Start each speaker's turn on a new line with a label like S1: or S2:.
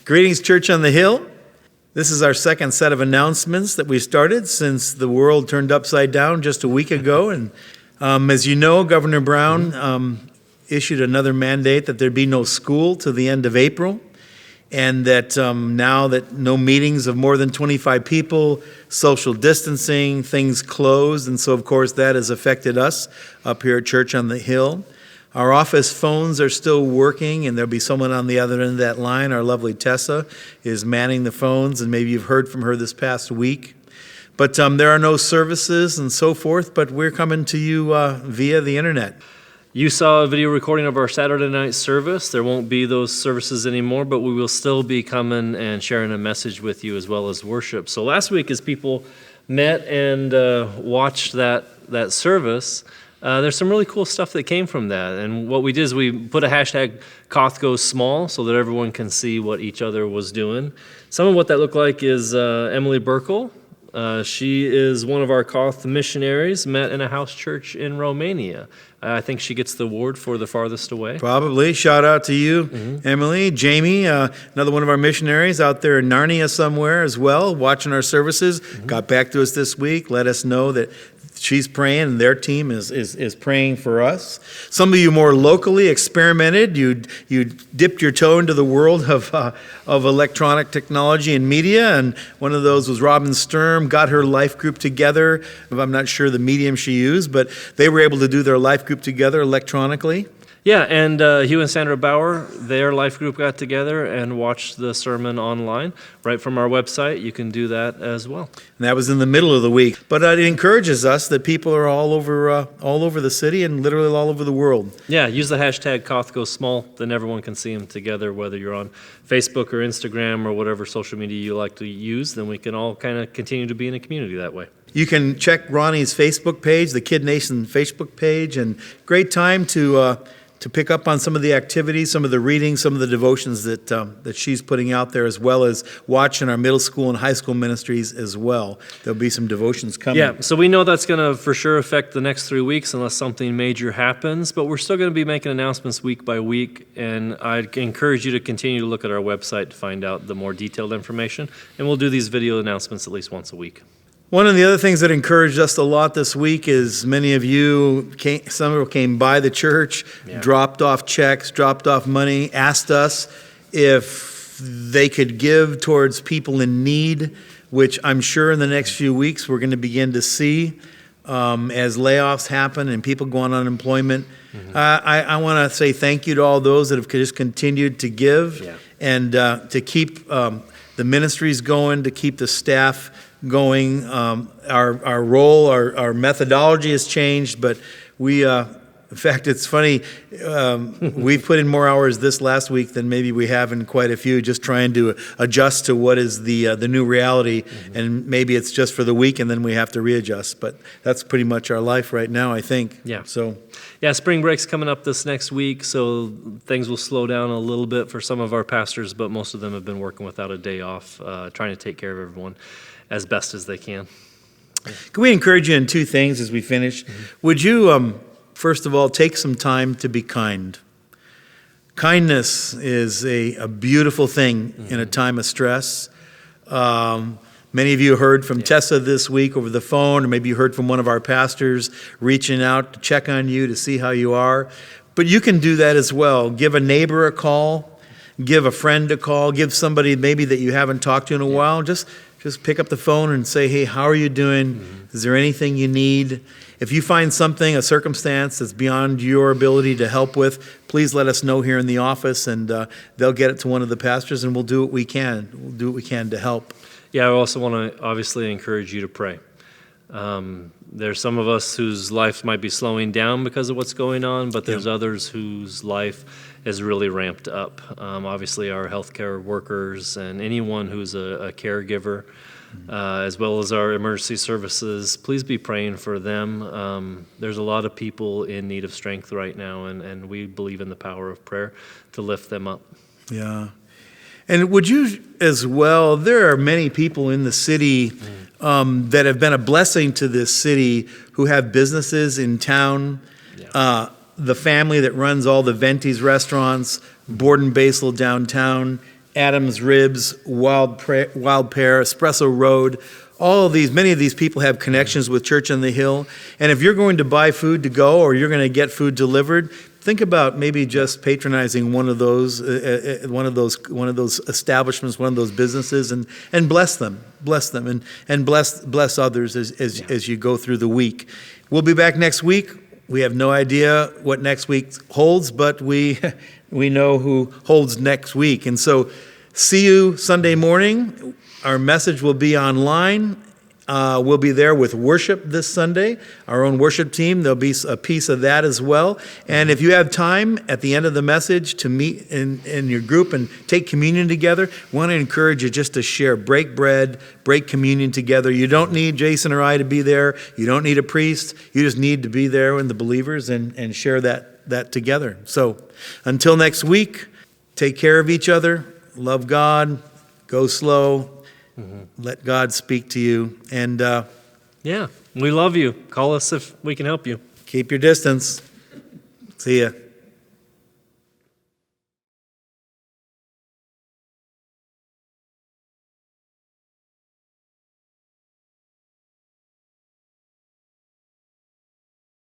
S1: Greetings, Church on the Hill. This is our second set of announcements that we started since the world turned upside down just a week ago. And as you know, Governor Brown issued another mandate that there be no school till the end of April, and that now that no meetings of more than 25 people, social distancing, things closed. And so, of course, that has affected us up here at Church on the Hill. Our office phones are still working, and there'll be someone on the other end of that line. Our lovely Tessa is manning the phones, and maybe you've heard from her this past week. But there are no services and so forth, but we're coming to you via the internet.
S2: You saw a video recording of our Saturday night service. There won't be those services anymore, but we will still be coming and sharing a message with you as well as worship. So last week, as people met and watched that service, there's some really cool stuff that came from that. And what we did is we put a hashtag COTH goes small so that everyone can see what each other was doing. Some of what that looked like is Emily Burkle. She is one of our COTH missionaries, met in a house church in Romania. I think she gets the award for the farthest away.
S1: Probably. Shout out to you, Emily. Jamie, another one of our missionaries out there in Narnia somewhere as well, watching our services, got back to us this week, let us know that she's praying, and their team is praying for us. Some of you more locally experimented. You dipped your toe into the world of electronic technology and media, and one of those was Robin Sturm, got her life group together. I'm not sure the medium she used, but they were able to do their life group together electronically.
S2: Yeah, and Hugh and Sandra Bauer, their life group got together and watched the sermon online right from our website. You can do that as well.
S1: And that was in the middle of the week. But it encourages us that people are all over the city and literally all over the world.
S2: Yeah, use the hashtag COTH goes small, then everyone can see them together, whether you're on Facebook or Instagram or whatever social media you like to use, then we can all kind of continue to be in a community that way.
S1: You can check Ronnie's Facebook page, the Kid Nation Facebook page, and great time to pick up on some of the activities, some of the readings, some of the devotions that she's putting out there, as well as watching our middle school and high school ministries as well. There'll be some devotions coming.
S2: Yeah, so we know that's going to for sure affect the next 3 weeks unless something major happens, but we're still going to be making announcements week by week, and I'd encourage you to continue to look at our website to find out the more detailed information, and we'll do these video announcements at least once a week.
S1: One of the other things that encouraged us a lot this week is many of you came by the church, dropped off checks, dropped off money, asked us if they could give towards people in need, which I'm sure in the next few weeks we're going to begin to see as layoffs happen and people go on unemployment. I want to say thank you to all those that have just continued to give and to keep the ministries going, to keep the staff going. Our role, our methodology has changed, but we, in fact, it's funny, we've put in more hours this last week than maybe we have in quite a few, just trying to adjust to what is the new reality, and maybe it's just for the week and then we have to readjust, but that's pretty much our life right now, I think.
S2: Yeah.
S1: So.
S2: Yeah, spring break's coming up this next week, so things will slow down a little bit for some of our pastors, but most of them have been working without a day off, trying to take care of everyone as best as they can.
S1: Can we encourage you in two things as we finish? Would you, first of all, take some time to be kind? Kindness is a beautiful thing in a time of stress. Many of you heard from Tessa this week over the phone, or maybe you heard from one of our pastors reaching out to check on you to see how you are. But you can do that as well. Give a neighbor a call, give a friend a call, give somebody maybe that you haven't talked to in a while. Just pick up the phone and say, hey, how are you doing? Is there anything you need? If you find something, a circumstance that's beyond your ability to help with, please let us know here in the office, and they'll get it to one of the pastors, and we'll do what we can. We'll do what we can to help.
S2: Yeah, I also want to obviously encourage you to pray. There's some of us whose life might be slowing down because of what's going on, but there's others whose life is really ramped up. Obviously, our healthcare workers and anyone who's a caregiver, as well as our emergency services, please be praying for them. There's a lot of people in need of strength right now, and we believe in the power of prayer to lift them up.
S1: Yeah. And would you as well, there are many people in the city that have been a blessing to this city who have businesses in town. The family that runs all the Venti's restaurants, Borden Basel downtown, Adam's Ribs, Wild Pear, Espresso Road. All of these, many of these people have connections with Church on the Hill. And if you're going to buy food to go or you're going to get food delivered, think about maybe just patronizing one of those establishments, one of those businesses, and bless them, and bless others as you go through the week. We'll be back next week. We have no idea what next week holds, but we know who holds next week. And so, see you Sunday morning. Our message will be online. We'll be there with worship this Sunday, our own worship team. There'll be a piece of that as well. And if you have time at the end of the message to meet in your group and take communion together, we want to encourage you just to share, break bread, break communion together. You don't need Jason or I to be there. You don't need a priest. You just need to be there with the believers and share that together. So until next week, take care of each other, love God, go slow. Let God speak to you. And
S2: yeah, we love you. Call us if we can help you.
S1: Keep your distance. See ya.